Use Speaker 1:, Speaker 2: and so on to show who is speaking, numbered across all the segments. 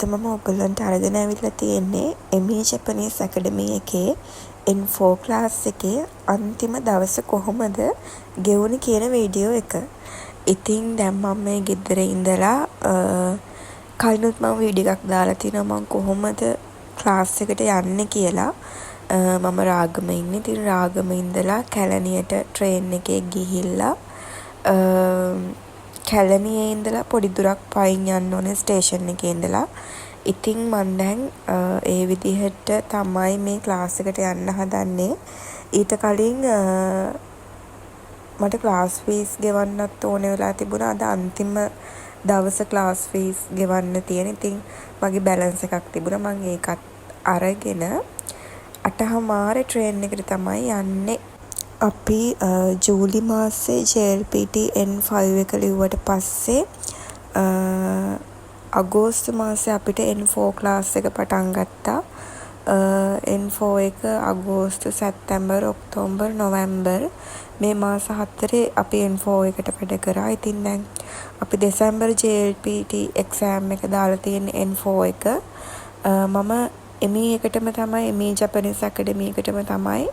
Speaker 1: අද මම ඔයගොල්ලන්ට අරගෙන ඇවිල්ලා තියෙන්නේ ME Japanese Academy එකේ N4 ක්ලාස් එකේ අන්තිම දවස කොහොමද ගෙවුනේ කියන වීඩියෝ එක. ඉතින් දැන් මම මේ ගෙදර ඉඳලා කලිනුත් මම වීඩියෝ එකක් දාලා තිනවා මම කොහොමද ක්ලාස් එකට යන්නේ කියලා. මම රාගමේ ඉන්නේ. ඉතින් රාගමේ ඉඳලා කැලණියට ට්‍රේන් එකේ ගිහිල්ලා කැලණියේ ඉඳලා පොඩි දුරක් පයින් යන්න ඕනේ ස්ටේෂන් එකේ ඉඳලා. ඉතින් මම දැන් ඒ විදිහට තමයි මේ ක්ලාස් එකට යන්න හදන්නේ. ඊට කලින් මට ක්ලාස් ෆීස් ගෙවන්නත් ඕනේ වෙලා තිබුණා. අද අන්තිම දවස ක්ලාස් ෆීස් ගෙවන්න තියෙන. ඉතින් මගේ බැලන්ස් එකක් තිබුණා. මම ඒකත් අරගෙන 8:00 ට්‍රේන් එකට තමයි යන්නේ. අපි ජූලි මාසේ JLPT N5 එක ලිව්වට පස්සේ අගෝස්තු මාසේ අපිට N4 ක්ලාස් එක පටන් ගත්තා. N4 එක අගෝස්තු සැප්තැම්බර් ඔක්තෝබර් නොවැම්බර් මේ මාස 4 අපි N4 එකට වැඩ කරා. ඉතින් දැන් අපි දෙසැම්බර් JLPT එක්සෑම් එක දාලා තියෙන N4 එක. මම ME එකටම තමයි ME Japanese Academy එකටම තමයි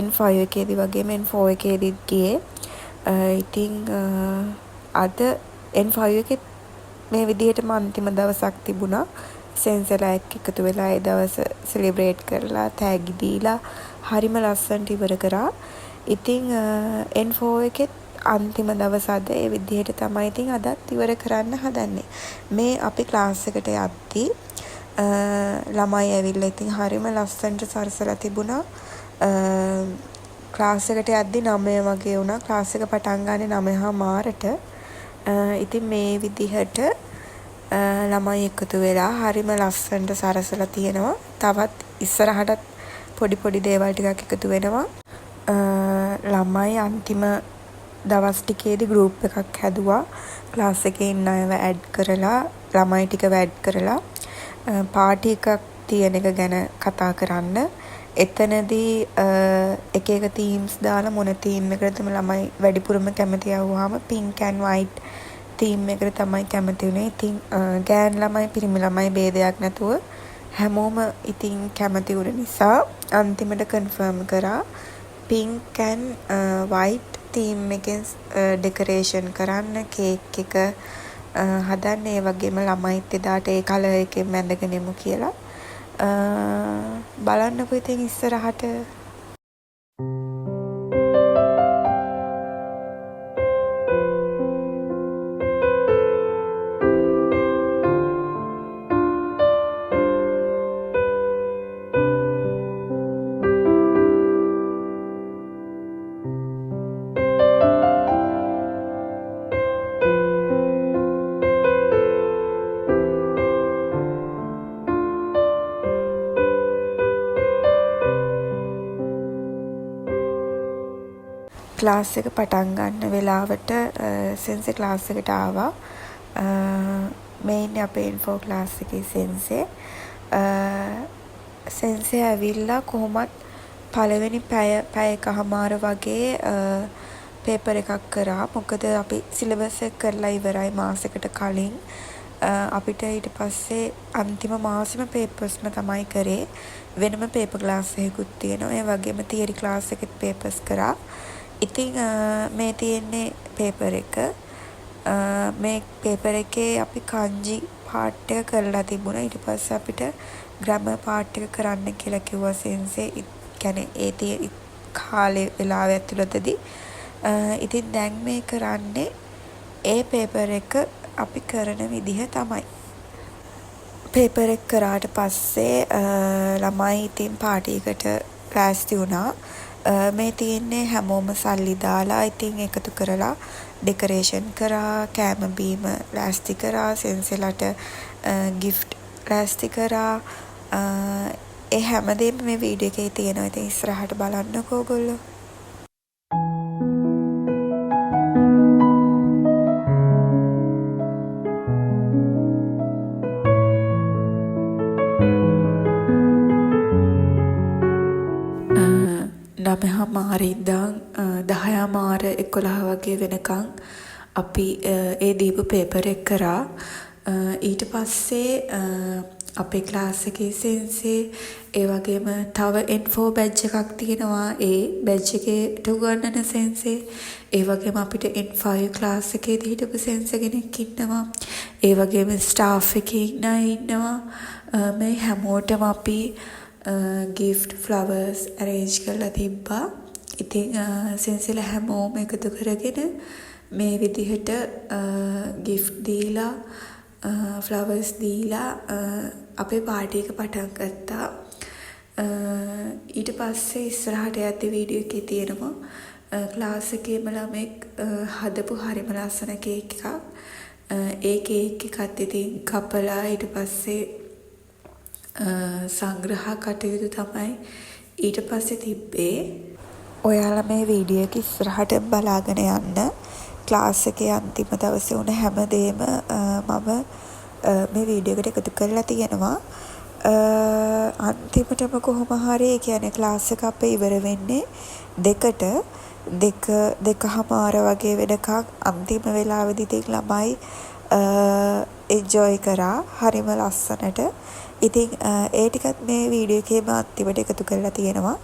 Speaker 1: N5 එකේදී වගේම N4 එකේදීත් ගියේ. ඉතින් අද N5 එකේ මේ විදිහටම අන්තිම දවසක් තිබුණා. සෙන්සර්ලා එක්ක එකතු වෙලා ඒ දවස සෙලිබ්‍රේට් කරලා තෑගි දීලා හරිම ලස්සනට ඉවර කරා. ඉතින් N4 එකේ අන්තිම දවස අද ඒ විදිහට තමයි ඉතින් අදත් ඉවර කරන්න හදන්නේ. මේ අපි ක්ලාස් එකට යද්දී ළමයි ඇවිල්ලා ඉතින් හරිම ලස්සනට සරසලා තිබුණා. ක්ලාස් එකට යද්දි 9 වගේ වුණා. ක්ලාස් එක පටන් ගන්නේ 9:00ට. ඉතින් මේ විදිහට ළමයි එකතු වෙලා හරිම ලස්සනට සරසලා තියෙනවා. තවත් ඉස්සරහටත් පොඩි දේවල් ටිකක් එකතු වෙනවා. ළමයි අන්තිම දවස් ටිකේදී ගෲප් එකක් හැදුවා. ක්ලාස් එකේ ඉන්න අයව ඇඩ් කරලා ළමයි ටිකව ඇඩ් කරලා පාටි එකක් තියෙන එක ගැන කතා කරන්න. එතනදී එක තීම්ස් දාලා මොන තීම් එකකටද ළමයි වැඩිපුරම කැමති යවුවාම pink and white තීම් එකට තමයි කැමති වුනේ. ඉතින් ගෑන් ළමයි පිරිමි ළමයි ભેදයක් නැතුව හැමෝම ඉතින් කැමති වුණ නිසා අන්තිමට කන්ෆර්ම් කරා pink and white තීම් එකෙන් ඩෙකොරේෂන් කරන්න කේක් එක හදන්න. ඒ වගේම ළමයිත් එදාට ඒ කලර් එකෙන් මැඳගෙන එමු කියලා. බලන්නකෝ ඉතින් ඉස්සරහට. ක්ලාස් එක පටන් ගන්න වෙලාවට සෙන්සේ ක්ලාස් එකට ආවා. මේ ඉන්නේ අපේ N4 ක්ලාස් එකේ සෙන්සේ. සෙන්සේ ඇවිල්ලා කොහොමත් පළවෙනි පැය එකමාර වගේ පේපර් එකක් කරා. මොකද අපි සිලබස් එක කරලා ඉවරයි මාසෙකට කලින්. අපිට ඊට පස්සේ අන්තිම මාසෙම පේපර්ස්ම තමයි කරේ. වෙනම පේපර් ක්ලාස් එකකුත් තියෙනවා. ඒ වගේම තියරි ක්ලාස් එකෙත් පේපර්ස් කරා. ඉතින් මේ තියෙන්නේ පේපර් එක. මේ පේපර් එකේ අපි kanji පාර්ට් එක කරලා තිබුණා. ඊට පස්සේ අපිට ග්‍රැමර් පාර්ට් එක කරන්න කියලා කිව්වා සෙන්සේ. කියන්නේ ඒ කාලේ වෙලාව ඇතුළතදී. ඉතින් දැන් මේ කරන්නේ ඒ පේපර් එක අපි කරන විදිහ තමයි. පේපර් එක කරාට පස්සේ ළමයි ඉතින් පාටි එකට ලෑස්ති වුණා. මේ තියෙන්නේ හැමෝම සල්ලි දාලා ඉතින් එකතු කරලා ඩෙකොරේෂන් කරා, කෑම බීම ලෑස්ති කරා, සෙන්සෙලට ගිෆ්ට් ලෑස්ති කරා. ඒ හැමදේම මේ වීඩියෝ එකේ තියෙනවා. ඉතින් ඉස්සරහට බලන්නකෝ ඔයගොල්ලෝ. ඉඳන් 10:00 11 වගේ වෙනකන් අපි ඒ දීපු පේපර් එක කරා. ඊට පස්සේ අපේ ක්ලාස් එකේ සෙන්සේ ඒ වගේම තව N4 බැච් එකක් තියෙනවා. ඒ බැච් එකේට උගන්වන සෙන්සේ ඒ වගේම අපිට N5 ක්ලාස් එකේදී හිටපු සෙන්සේ කෙනෙක් ඉන්නවා. ඒ වගේම ස්ටාෆ් එකේ ඉන්න අය ඉන්නවා. මේ හැමෝටම අපි gift flowers arrange කරලා තිබ්බා. ඉතින් සෙන්සෙලා හැමෝම එකතු කරගෙන මේ විදිහට gift දීලා flowers දීලා අපේ පාටි එක පටන් ගත්තා. ඊට පස්සේ ඉස්සරහට යද්දී වීඩියෝ එකේ තියෙනවා ක්ලාස් එකේම ළමෙක් හදපු හරිම ලස්සන කේක් එකක්. ඒ කේක් එකත් ඉතින් කපලා ඊට පස්සේ සංග්‍රහ කටයුතු තමයි ඊට පස්සේ තිබ්බේ. ඔයාලා මේ වීඩියෝ එක ඉස්සරහට බලාගෙන යන්න. ක්ලාස් එකේ අන්තිම දවසේ වුණ හැමදේම මම මේ වීඩියෝ එකට එකතු කරලා තියෙනවා. අන්තිමටම කොහොම හරි කියන්නේ ක්ලාස් එක අපේ ඉවර වෙන්නේ දෙකමාර වගේ වෙනකන් අන්තිම වෙලාවෙදි ඉතින් ළමයි එන්ජොයි කරා හරිම ලස්සනට. ඉතින් ඒ ටිකත් මේ වීඩියෝ එකේම අන්තිමට එකතු කරලා තියෙනවා.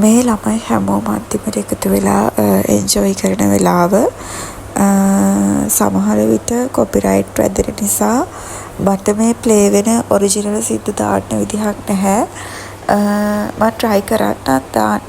Speaker 1: මේ ළමයි හැමෝම අන්තිමට එකතු වෙලා එන්ජොයි කරන වෙලාව සමහර විට කොපිරයිට් වැදෙන නිසා මට මේ ප්ලේ වෙන ඔරිජිනල් සිද්ද දාන්න විදිහක් නැහැ. මම try කරන්නත් දාන්න